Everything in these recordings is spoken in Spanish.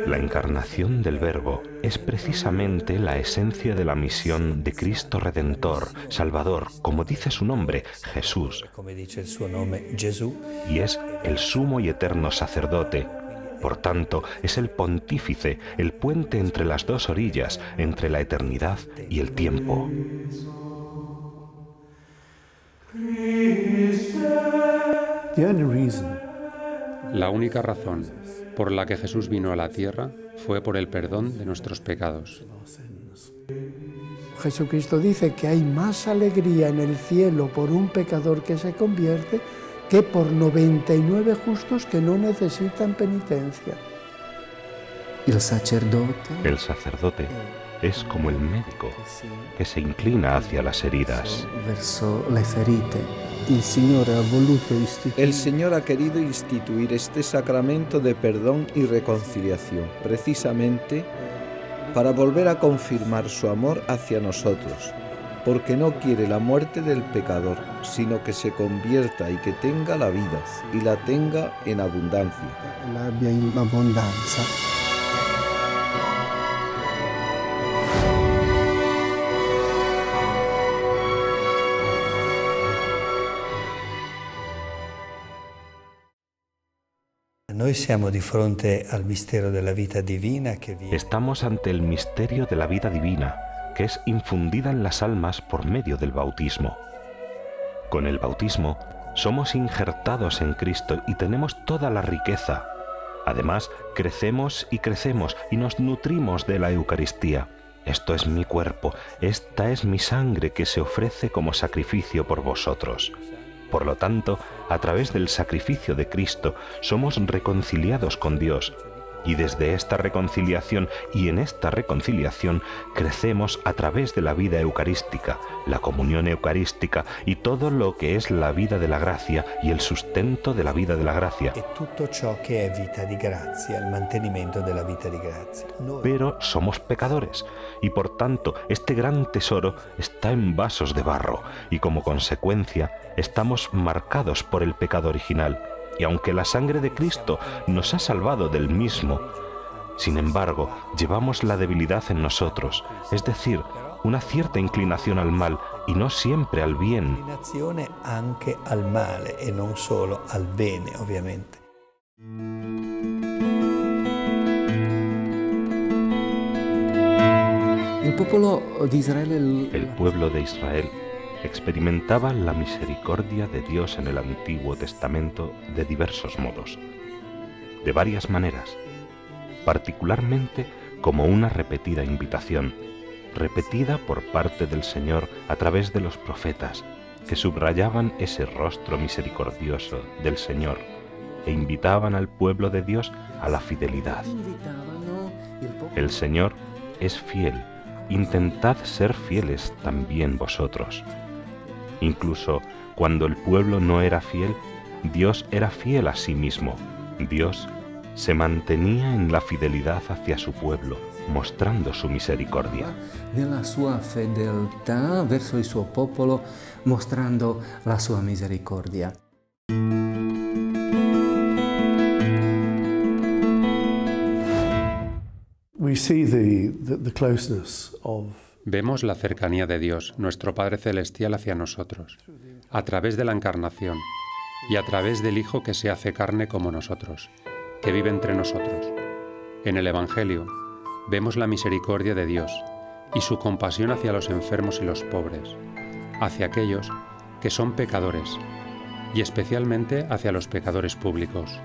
La encarnación del Verbo es precisamente la esencia de la misión de Cristo Redentor, Salvador, como dice su nombre, Jesús, y es el sumo y eterno sacerdote. Por tanto, es el pontífice, el puente entre las dos orillas, entre la eternidad y el tiempo. La única razón por la que Jesús vino a la tierra fue por el perdón de nuestros pecados. Jesucristo dice que hay más alegría en el cielo por un pecador que se convierte que por 99 justos que no necesitan penitencia. El sacerdote es como el médico que se inclina hacia las heridas. El Señor ha querido instituir este sacramento de perdón y reconciliación, precisamente para volver a confirmar su amor hacia nosotros, porque no quiere la muerte del pecador, sino que se convierta y que tenga la vida, y la tenga en abundancia. Estamos ante el misterio de la vida divina, que es infundida en las almas por medio del bautismo. Con el bautismo somos injertados en Cristo y tenemos toda la riqueza. Además, crecemos y nos nutrimos de la Eucaristía. Esto es mi cuerpo, esta es mi sangre que se ofrece como sacrificio por vosotros. Por lo tanto, a través del sacrificio de Cristo somos reconciliados con Dios, y desde esta reconciliación y en esta reconciliación crecemos a través de la vida eucarística, la comunión eucarística y todo lo que es la vida de la gracia y el sustento de la vida de la gracia. Pero somos pecadores y por tanto este gran tesoro está en vasos de barro y como consecuencia estamos marcados por el pecado original. Y aunque la sangre de Cristo nos ha salvado del mismo, sin embargo, llevamos la debilidad en nosotros, es decir, una cierta inclinación al mal y no siempre al bien. Anche al male e non solo al bene, ovviamente. El pueblo de Israel experimentaba la misericordia de Dios en el Antiguo Testamento de diversos modos, de varias maneras, particularmente como una repetida invitación, repetida por parte del Señor a través de los profetas, que subrayaban ese rostro misericordioso del Señor e invitaban al pueblo de Dios a la fidelidad. El Señor es fiel, intentad ser fieles también vosotros. Incluso cuando el pueblo no era fiel, Dios era fiel a sí mismo. Dios se mantenía en la fidelidad hacia su pueblo, mostrando su misericordia. Nella sua fedeltà verso il suo popolo, mostrando la sua misericordia. We see the closeness of Vemos la cercanía de Dios, nuestro Padre Celestial, hacia nosotros, a través de la encarnación y a través del Hijo que se hace carne como nosotros, que vive entre nosotros. En el Evangelio vemos la misericordia de Dios y su compasión hacia los enfermos y los pobres, hacia aquellos que son pecadores y especialmente hacia los pecadores públicos.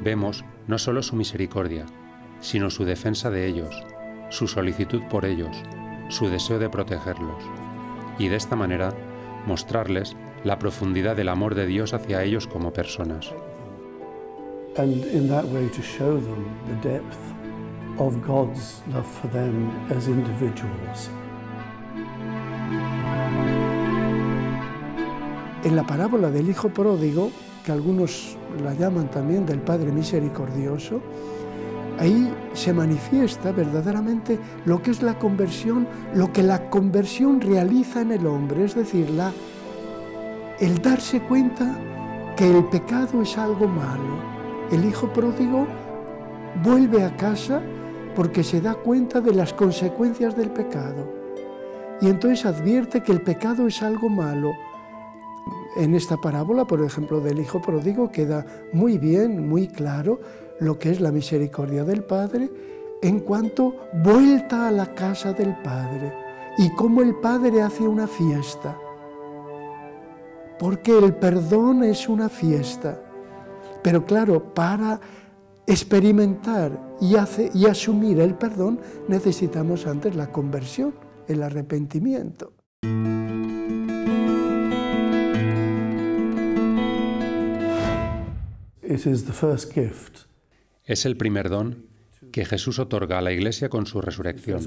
Vemos no solo su misericordia, sino su defensa de ellos, su solicitud por ellos, su deseo de protegerlos, y de esta manera mostrarles la profundidad del amor de Dios hacia ellos como personas. And in that way to show them the depth of God's love for them as individuals. En la parábola del Hijo Pródigo, que algunos la llaman también del Padre Misericordioso, ahí se manifiesta verdaderamente lo que es la conversión, lo que la conversión realiza en el hombre, es decir, el darse cuenta que el pecado es algo malo. El hijo pródigo vuelve a casa porque se da cuenta de las consecuencias del pecado y entonces advierte que el pecado es algo malo. En esta parábola, por ejemplo, del hijo pródigo queda muy bien, muy claro lo que es la misericordia del Padre en cuanto vuelta a la casa del Padre y cómo el Padre hace una fiesta. Porque el perdón es una fiesta. Pero claro, para experimentar y asumir el perdón necesitamos antes la conversión, el arrepentimiento. Es el primer don que Jesús otorga a la Iglesia con su resurrección,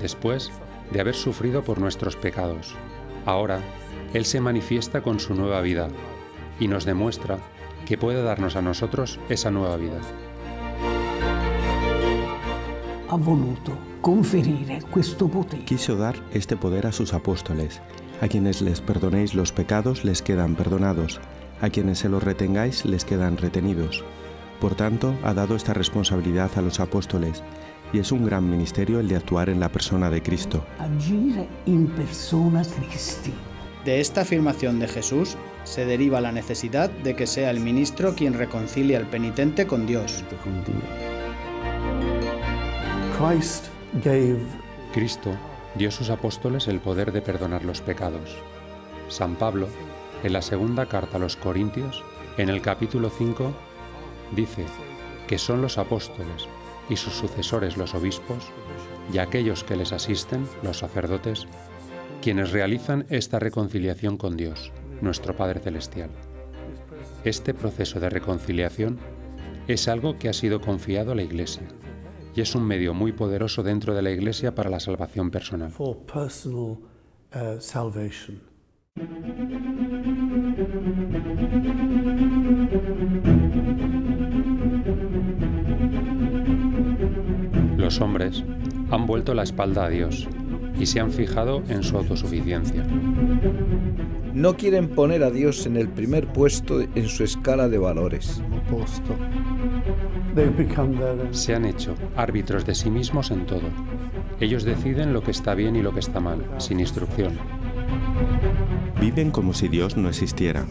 después de haber sufrido por nuestros pecados. Ahora, Él se manifiesta con su nueva vida y nos demuestra que puede darnos a nosotros esa nueva vida. Quiso dar este poder a sus apóstoles. A quienes les perdonéis los pecados les quedan perdonados. A quienes se los retengáis les quedan retenidos. Por tanto, ha dado esta responsabilidad a los apóstoles, y es un gran ministerio el de actuar en la persona de Cristo. Agire in persona Christi. De esta afirmación de Jesús se deriva la necesidad de que sea el ministro quien reconcilie al penitente con Dios. Cristo dio a sus apóstoles el poder de perdonar los pecados. San Pablo, en la segunda carta a los Corintios, en el capítulo 5, dice que son los apóstoles y sus sucesores los obispos y aquellos que les asisten, los sacerdotes, quienes realizan esta reconciliación con Dios, nuestro Padre Celestial. Este proceso de reconciliación es algo que ha sido confiado a la Iglesia y es un medio muy poderoso dentro de la Iglesia para la salvación personal. Los hombres han vuelto la espalda a Dios y se han fijado en su autosuficiencia. No quieren poner a Dios en el primer puesto en su escala de valores. Se han hecho árbitros de sí mismos en todo. Ellos deciden lo que está bien y lo que está mal, sin instrucción. Viven como si Dios no existiera.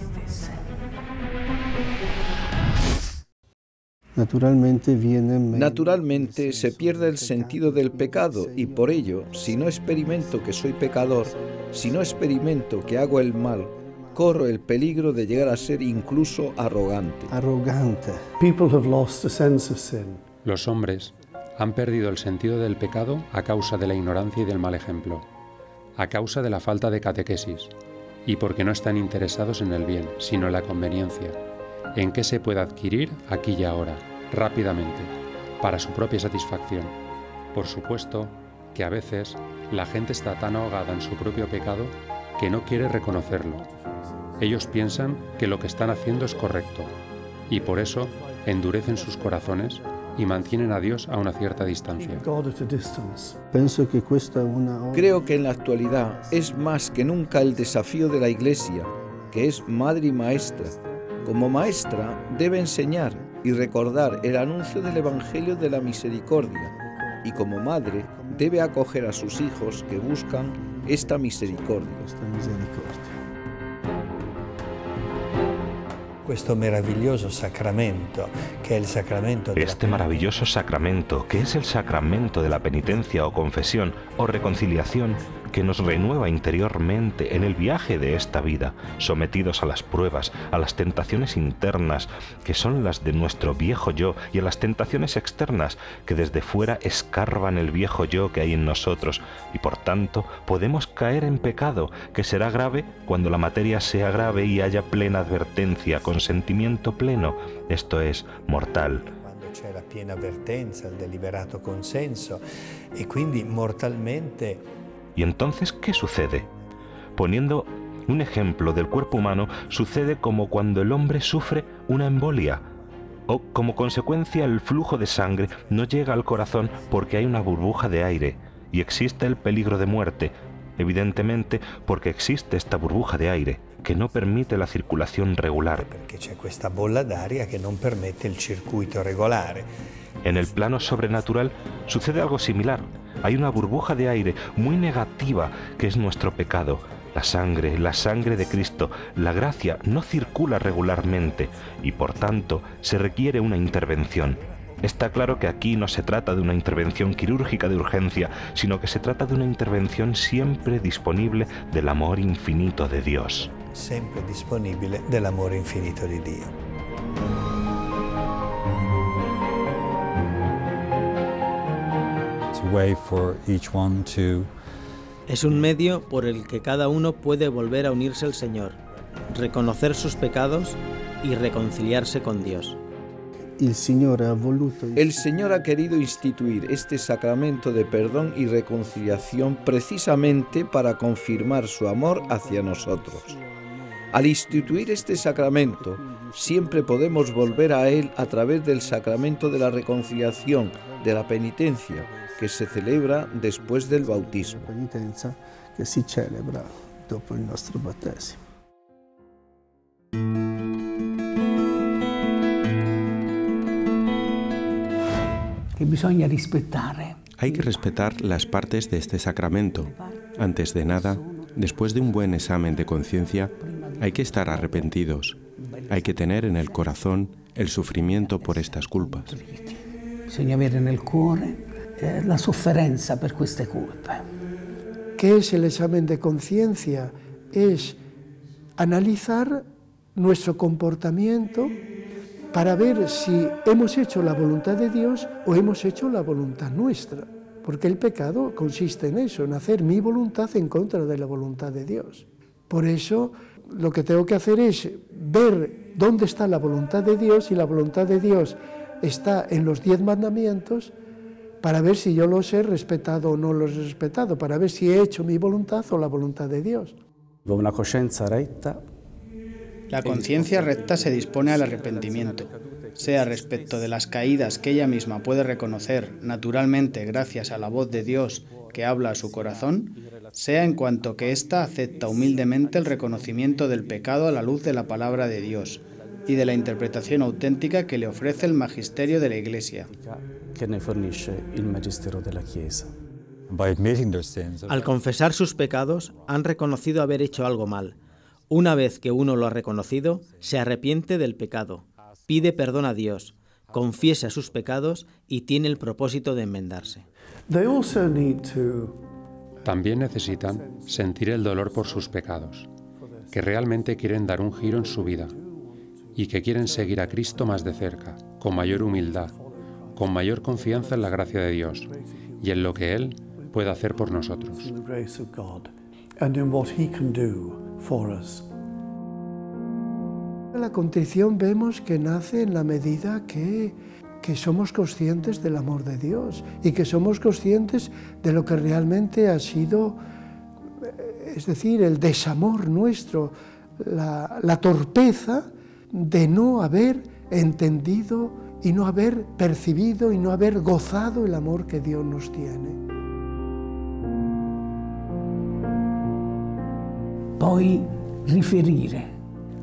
Naturalmente se pierde el sentido del pecado y por ello, si no experimento que soy pecador, si no experimento que hago el mal, corro el peligro de llegar a ser incluso arrogante. Los hombres han perdido el sentido del pecado a causa de la ignorancia y del mal ejemplo, a causa de la falta de catequesis y porque no están interesados en el bien, sino en la conveniencia, en qué se puede adquirir aquí y ahora, rápidamente, para su propia satisfacción. Por supuesto que a veces la gente está tan ahogada en su propio pecado que no quiere reconocerlo. Ellos piensan que lo que están haciendo es correcto y por eso endurecen sus corazones y mantienen a Dios a una cierta distancia. Creo que en la actualidad es más que nunca el desafío de la Iglesia, que es madre y maestra. Como maestra debe enseñar y recordar el anuncio del Evangelio de la Misericordia, y como madre debe acoger a sus hijos que buscan esta misericordia. Este maravilloso sacramento, que es el sacramento de la penitencia o confesión o reconciliación, que nos renueva interiormente en el viaje de esta vida, sometidos a las pruebas, a las tentaciones internas, que son las de nuestro viejo yo, y a las tentaciones externas, que desde fuera escarban el viejo yo que hay en nosotros, y por tanto podemos caer en pecado, que será grave cuando la materia sea grave y haya plena advertencia, consentimiento pleno, esto es, mortal. C'è la piena avvertenza, il deliberato consenso, e quindi mortalmente. ¿Y entonces qué sucede? Poniendo un ejemplo del cuerpo humano, sucede como cuando el hombre sufre una embolia. O, como consecuencia, el flujo de sangre no llega al corazón porque hay una burbuja de aire y existe el peligro de muerte, evidentemente porque existe esta burbuja de aire que no permite la circulación regular. Perché c'è questa bolla d'aria che non permette il circuito regolare. En el plano sobrenatural sucede algo similar. Hay una burbuja de aire muy negativa que es nuestro pecado. La sangre de Cristo, la gracia no circula regularmente y por tanto se requiere una intervención. Está claro que aquí no se trata de una intervención quirúrgica de urgencia, sino que se trata de una intervención siempre disponible del amor infinito de Dios. Sempre disponibile dell'amore infinito di Dio. It's a way for each one to Es un medio por el que cada uno puede volver a unirse al Señor, reconocer sus pecados y reconciliarse con Dios. El Señor ha querido instituir este sacramento de perdón y reconciliación precisamente para confirmar su amor hacia nosotros. Al instituir este sacramento, siempre podemos volver a él a través del sacramento de la reconciliación, de la penitencia, que se celebra después del bautismo. Que si celebra dopo il nostro battesimo. Hay que respetar las partes de este sacramento. Antes de nada, después de un buen examen de conciencia, hay que estar arrepentidos. Hay que tener en el corazón el sufrimiento por estas culpas. Bisogna avere nel cuore la sofferenza per queste colpe. ¿Qué es el examen de conciencia? Es analizar nuestro comportamiento para ver si hemos hecho la voluntad de Dios o hemos hecho la voluntad nuestra. Porque el pecado consiste en eso, en hacer mi voluntad en contra de la voluntad de Dios. Por eso lo que tengo que hacer es ver dónde está la voluntad de Dios, y la voluntad de Dios está en los 10 mandamientos, para ver si yo los he respetado o no los he respetado, para ver si he hecho mi voluntad o la voluntad de Dios. Una conciencia recta. La conciencia recta se dispone al arrepentimiento, sea respecto de las caídas que ella misma puede reconocer naturalmente gracias a la voz de Dios que habla a su corazón, sea en cuanto que ésta acepta humildemente el reconocimiento del pecado a la luz de la palabra de Dios y de la interpretación auténtica que le ofrece el magisterio de la Iglesia. Al confesar sus pecados, han reconocido haber hecho algo mal. Una vez que uno lo ha reconocido, se arrepiente del pecado, pide perdón a Dios, confiesa sus pecados y tiene el propósito de enmendarse. También necesitan sentir el dolor por sus pecados, que realmente quieren dar un giro en su vida y que quieren seguir a Cristo más de cerca, con mayor humildad, con mayor confianza en la gracia de Dios y en lo que Él puede hacer por nosotros. La contrición vemos que nace en la medida que somos conscientes del amor de Dios y que somos conscientes de lo que realmente ha sido, es decir, el desamor nuestro, la torpeza de no haber entendido y no haber percibido y no haber gozado el amor que Dios nos tiene. Poi riferire.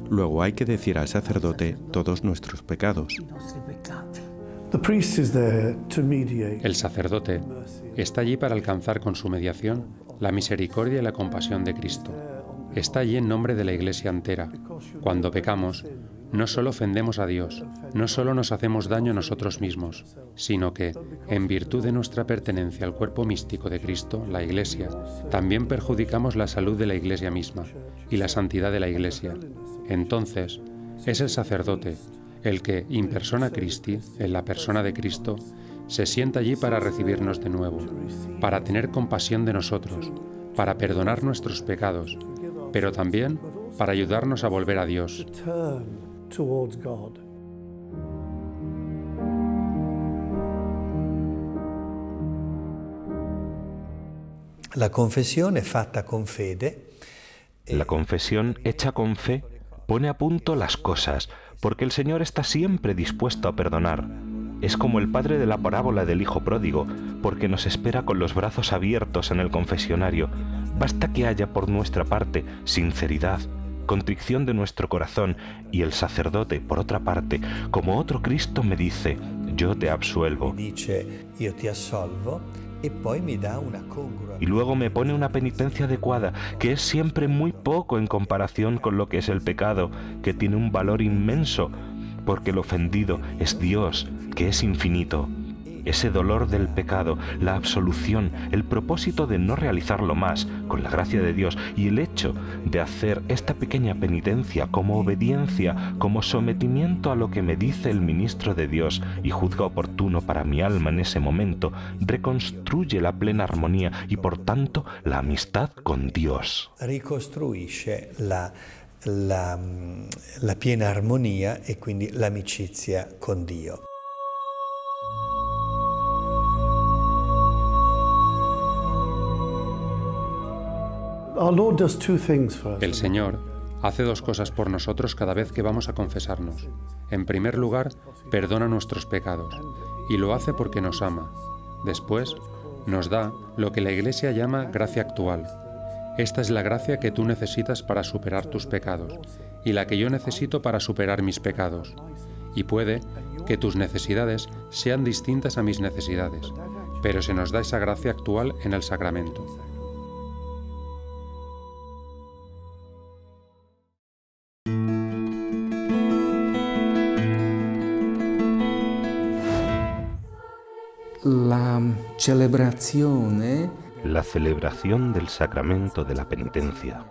Luego hay que decir al sacerdote todos nuestros pecados. El sacerdote está allí para alcanzar con su mediación la misericordia y la compasión de Cristo. Está allí en nombre de la Iglesia entera. Cuando pecamos, no solo ofendemos a Dios, no solo nos hacemos daño a nosotros mismos, sino que, en virtud de nuestra pertenencia al cuerpo místico de Cristo, la Iglesia, también perjudicamos la salud de la Iglesia misma y la santidad de la Iglesia. Entonces, es el sacerdote el que, in persona Christi, en la persona de Cristo, se sienta allí para recibirnos de nuevo, para tener compasión de nosotros, para perdonar nuestros pecados, pero también para ayudarnos a volver a Dios. La confesión fatta con fede. La confesión hecha con fe pone a punto las cosas, porque el Señor está siempre dispuesto a perdonar. Es como el padre de la parábola del hijo pródigo, porque nos espera con los brazos abiertos en el confesionario. Basta que haya por nuestra parte sinceridad, contrición de nuestro corazón, y el sacerdote, por otra parte, como otro Cristo, me dice: yo te absuelvo. Y luego me pone una penitencia adecuada, que es siempre muy poco en comparación con lo que es el pecado, que tiene un valor inmenso, porque el ofendido es Dios, que es infinito. Ese dolor del pecado, la absolución, el propósito de no realizarlo más, con la gracia de Dios, y el hecho de hacer esta pequeña penitencia como obediencia, como sometimiento a lo que me dice el ministro de Dios y juzga oportuno para mi alma en ese momento, reconstruye la plena armonía y por tanto la amistad con Dios. Ricostruisce la piena armonia e quindi l'amicizia con Dio. El Señor hace dos cosas por nosotros cada vez que vamos a confesarnos. En primer lugar, perdona nuestros pecados, y lo hace porque nos ama. Después, nos da lo que la Iglesia llama gracia actual. Esta es la gracia que tú necesitas para superar tus pecados, y la que yo necesito para superar mis pecados. Y puede que tus necesidades sean distintas a mis necesidades, pero se nos da esa gracia actual en el sacramento. La celebración del sacramento de la penitencia,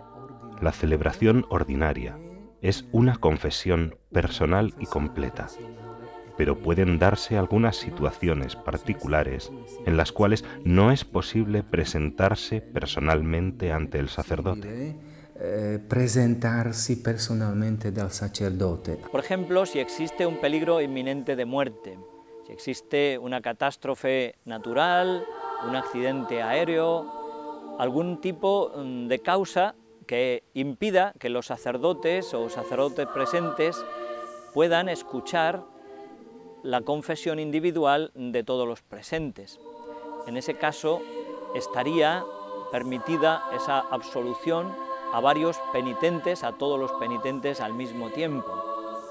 la celebración ordinaria, es una confesión personal y completa, pero pueden darse algunas situaciones particulares en las cuales no es posible presentarse personalmente ante el sacerdote. Presentarse personalmente del sacerdote. Por ejemplo, si existe un peligro inminente de muerte, si existe una catástrofe natural, un accidente aéreo, algún tipo de causa que impida que los sacerdotes o sacerdotes presentes puedan escuchar la confesión individual de todos los presentes. En ese caso, estaría permitida esa absolución a varios penitentes, a todos los penitentes al mismo tiempo.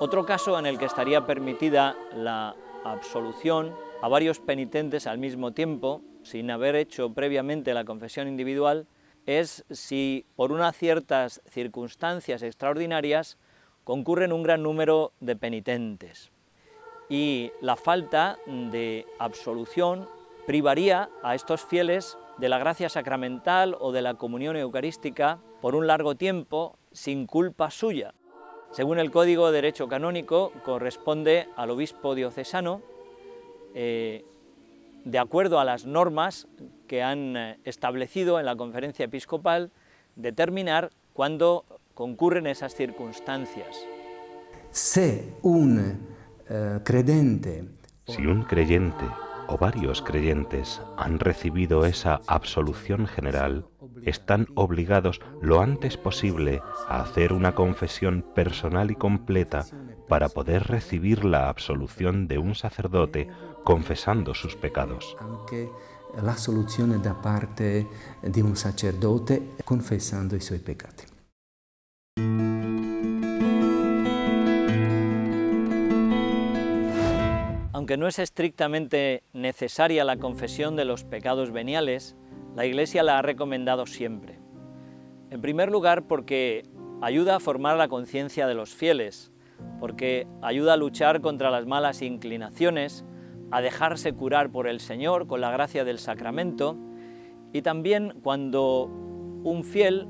Otro caso en el que estaría permitida la absolución a varios penitentes al mismo tiempo, sin haber hecho previamente la confesión individual, es si por unas ciertas circunstancias extraordinarias concurren un gran número de penitentes y la falta de absolución privaría a estos fieles de la gracia sacramental o de la comunión eucarística por un largo tiempo sin culpa suya. Según el Código de Derecho Canónico, corresponde al obispo diocesano, de acuerdo a las normas que han establecido en la Conferencia Episcopal, determinar cuándo concurren esas circunstancias. Si un creyente o varios creyentes han recibido esa absolución general, están obligados lo antes posible a hacer una confesión personal y completa para poder recibir la absolución de un sacerdote confesando sus pecados. Anche la soluzione da parte di un sacerdote confessando i suoi peccati. Aunque no es estrictamente necesaria la confesión de los pecados veniales, la Iglesia la ha recomendado siempre. En primer lugar, porque ayuda a formar la conciencia de los fieles, porque ayuda a luchar contra las malas inclinaciones, a dejarse curar por el Señor con la gracia del sacramento, y también cuando un fiel,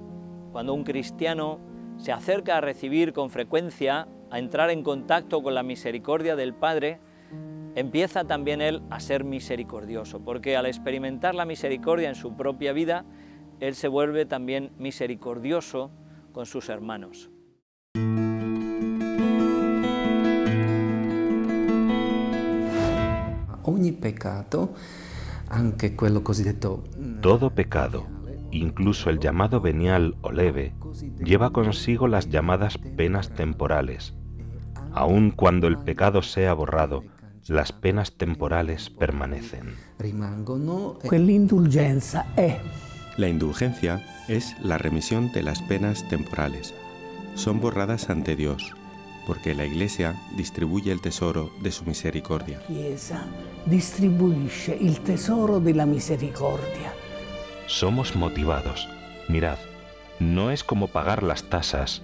cuando un cristiano se acerca a recibir con frecuencia, a entrar en contacto con la misericordia del Padre, empieza también él a ser misericordioso, porque al experimentar la misericordia en su propia vida, él se vuelve también misericordioso con sus hermanos. Ogni peccato, anche quello cosiddetto Todo pecado, incluso el llamado venial o leve, lleva consigo las llamadas penas temporales. Aun cuando el pecado sea borrado, las penas temporales permanecen. La indulgencia es la remisión de las penas temporales. Son borradas ante Dios, porque la Iglesia distribuye el tesoro de su misericordia. Chiesa distribuisce il tesoro della misericordia. Somos motivados. Mirad, no es como pagar las tasas,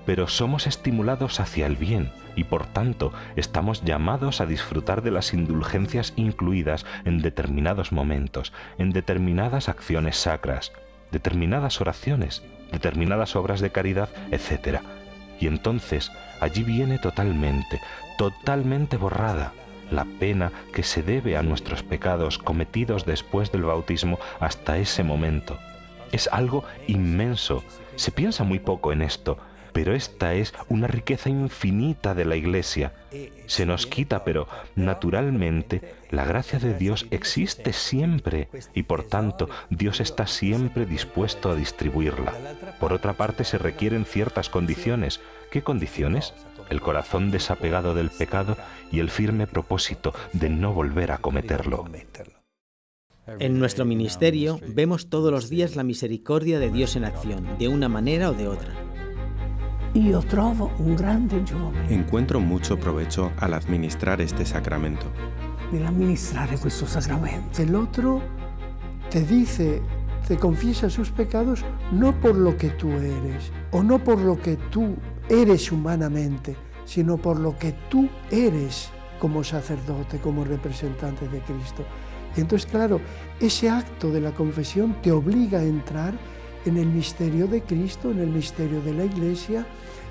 pero somos estimulados hacia el bien y por tanto estamos llamados a disfrutar de las indulgencias incluidas en determinados momentos, en determinadas acciones sacras, determinadas oraciones, determinadas obras de caridad, etc. Y entonces allí viene totalmente borrada la pena que se debe a nuestros pecados cometidos después del bautismo hasta ese momento. Es algo inmenso. Se piensa muy poco en esto, pero esta es una riqueza infinita de la Iglesia. Se nos quita, pero naturalmente la gracia de Dios existe siempre y por tanto Dios está siempre dispuesto a distribuirla. Por otra parte, se requieren ciertas condiciones. ¿Qué condiciones? El corazón desapegado del pecado y el firme propósito de no volver a cometerlo. En nuestro ministerio vemos todos los días la misericordia de Dios en acción, de una manera o de otra. Encuentro mucho provecho al administrar este sacramento. El otro te dice, te confiesa sus pecados no por lo que tú eres, o no por lo que tú eres humanamente, sino por lo que tú eres como sacerdote, como representante de Cristo. Y entonces, claro, ese acto de la confesión te obliga a entrar en el misterio de Cristo, en el misterio de la Iglesia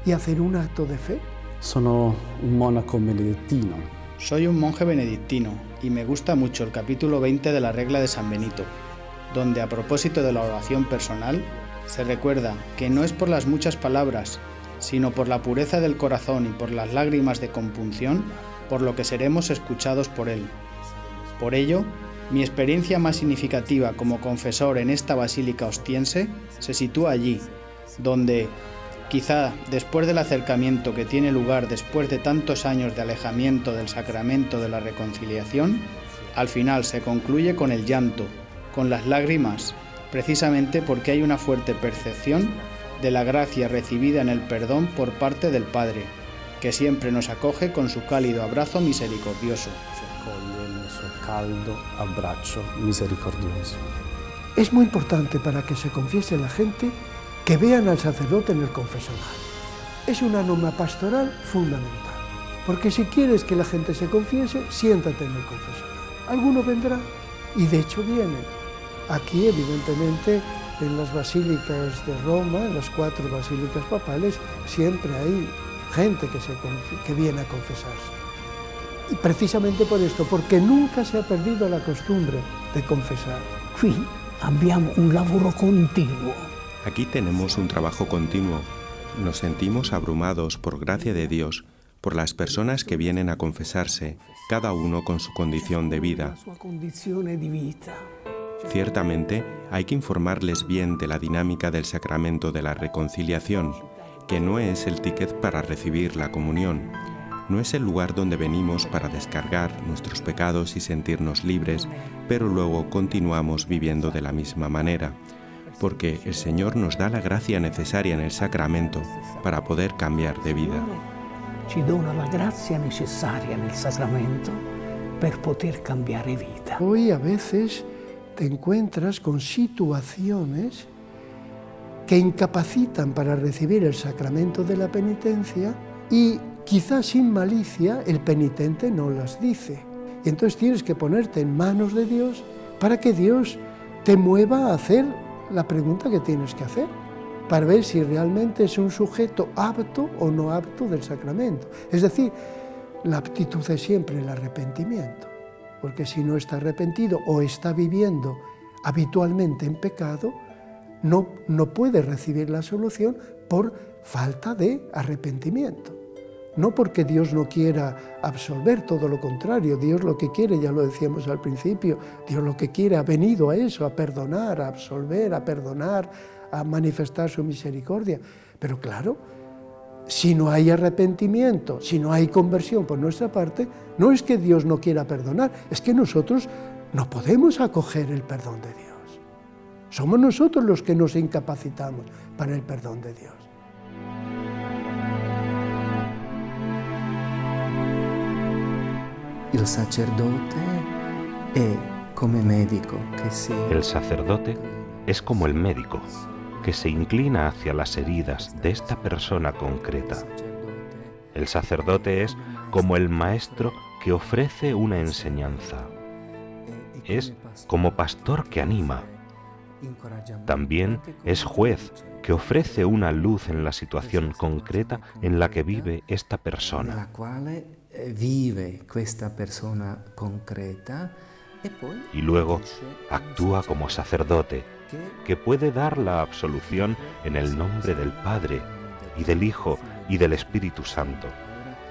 y hacer un acto de fe. Sono un monaco benedictino. Soy un monje benedictino y me gusta mucho el capítulo 20 de la regla de San Benito, donde a propósito de la oración personal se recuerda que no es por las muchas palabras, sino por la pureza del corazón y por las lágrimas de compunción, por lo que seremos escuchados por Él. Por ello, mi experiencia más significativa como confesor en esta basílica ostiense se sitúa allí, donde, quizá después del acercamiento que tiene lugar después de tantos años de alejamiento del sacramento de la reconciliación, al final se concluye con el llanto, con las lágrimas, precisamente porque hay una fuerte percepción de la gracia recibida en el perdón por parte del Padre, que siempre nos acoge con su cálido abrazo misericordioso. Es muy importante para que se confiese la gente que vean al sacerdote en el confesionario. Es una norma pastoral fundamental, porque si quieres que la gente se confiese, siéntate en el confesionario. Alguno vendrá, y de hecho viene. Aquí, evidentemente, en las basílicas de Roma, en las 4 basílicas papales, siempre hay gente que viene a confesarse. Y precisamente por esto, porque nunca se ha perdido la costumbre de confesar. Qui abbiamo un lavoro continuo. Aquí tenemos un trabajo continuo. Nos sentimos abrumados por gracia de Dios, por las personas que vienen a confesarse, cada uno con su condición de vida. Ciertamente, hay que informarles bien de la dinámica del sacramento de la reconciliación, que no es el ticket para recibir la comunión. No es el lugar donde venimos para descargar nuestros pecados y sentirnos libres, pero luego continuamos viviendo de la misma manera, porque el Señor nos da la gracia necesaria en el sacramento para poder cambiar de vida. Ci dona la grazia necessaria nel sacramento per poter cambiare vita. Hoy a veces te encuentras con situaciones que incapacitan para recibir el sacramento de la penitencia y quizás sin malicia el penitente no las dice. Y entonces tienes que ponerte en manos de Dios para que Dios te mueva a hacer la pregunta que tienes que hacer, para ver si realmente es un sujeto apto o no apto del sacramento. Es decir, la aptitud es siempre el arrepentimiento, porque si no está arrepentido o está viviendo habitualmente en pecado, no puede recibir la solución por falta de arrepentimiento. No porque Dios no quiera absolver, todo lo contrario, Dios lo que quiere, ya lo decíamos al principio, Dios lo que quiere ha venido a eso, a perdonar, a absolver, a perdonar, a manifestar su misericordia. Pero claro, si no hay arrepentimiento, si no hay conversión por nuestra parte, no es que Dios no quiera perdonar, es que nosotros no podemos acoger el perdón de Dios. Somos nosotros los que nos incapacitamos para el perdón de Dios. El sacerdote es como el médico que se inclina hacia las heridas de esta persona concreta. El sacerdote es como el maestro que ofrece una enseñanza. Es como pastor que anima. También es juez que ofrece una luz en la situación concreta en la que vive esta persona. Y luego actúa como sacerdote, que puede dar la absolución en el nombre del Padre, y del Hijo, y del Espíritu Santo.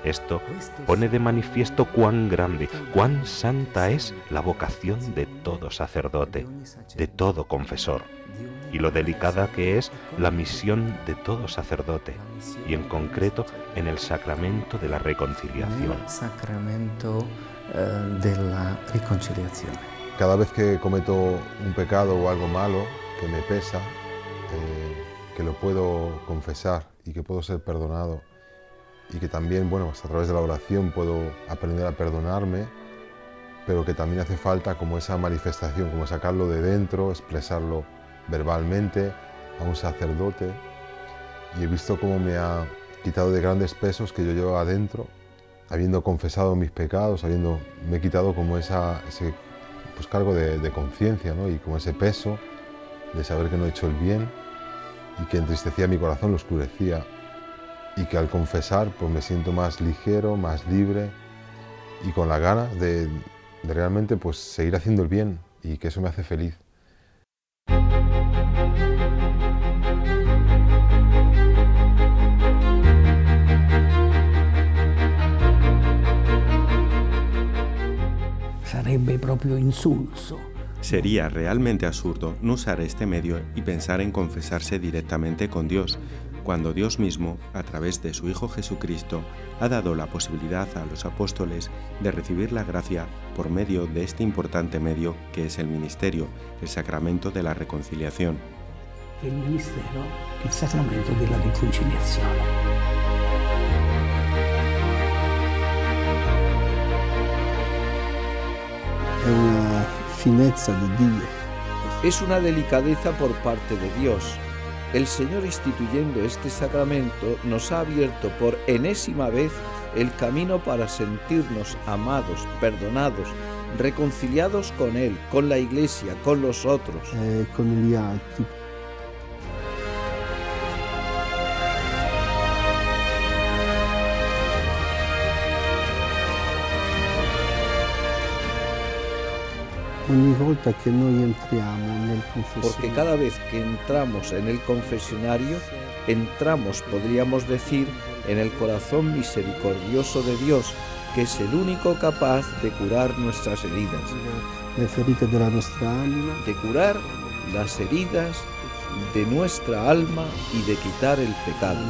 Esto pone de manifiesto cuán grande, cuán santa es la vocación de todo sacerdote, de todo confesor, y lo delicada que es la misión de todo sacerdote, y en concreto en el sacramento de la reconciliación. Cada vez que cometo un pecado o algo malo que me pesa, que lo puedo confesar y que puedo ser perdonado, y que también, bueno, pues a través de la oración puedo aprender a perdonarme, pero que también hace falta como esa manifestación, como sacarlo de dentro, expresarlo verbalmente a un sacerdote, y he visto cómo me ha quitado de grandes pesos que yo llevaba adentro, habiendo confesado mis pecados, me he quitado como ese pues, cargo de conciencia, ¿no? Y como ese peso de saber que no he hecho el bien y que entristecía mi corazón, lo oscurecía, y que al confesar pues me siento más ligero, más libre y con la gana de realmente pues seguir haciendo el bien, y que eso me hace feliz. Sería realmente absurdo no usar este medio y pensar en confesarse directamente con Dios, cuando Dios mismo, a través de su Hijo Jesucristo, ha dado la posibilidad a los apóstoles de recibir la gracia por medio de este importante medio que es el ministerio, el sacramento de la reconciliación. El ministerio, el sacramento de la reconciliación. Es una delicadeza por parte de Dios. El Señor, instituyendo este sacramento, nos ha abierto por enésima vez el camino para sentirnos amados, perdonados, reconciliados con Él, con la Iglesia, con los otros. Con gli altri. Porque cada vez que entramos en el confesionario, entramos, podríamos decir, en el corazón misericordioso de Dios, que es el único capaz de curar nuestras heridas. De curar las heridas de nuestra alma y de quitar el pecado.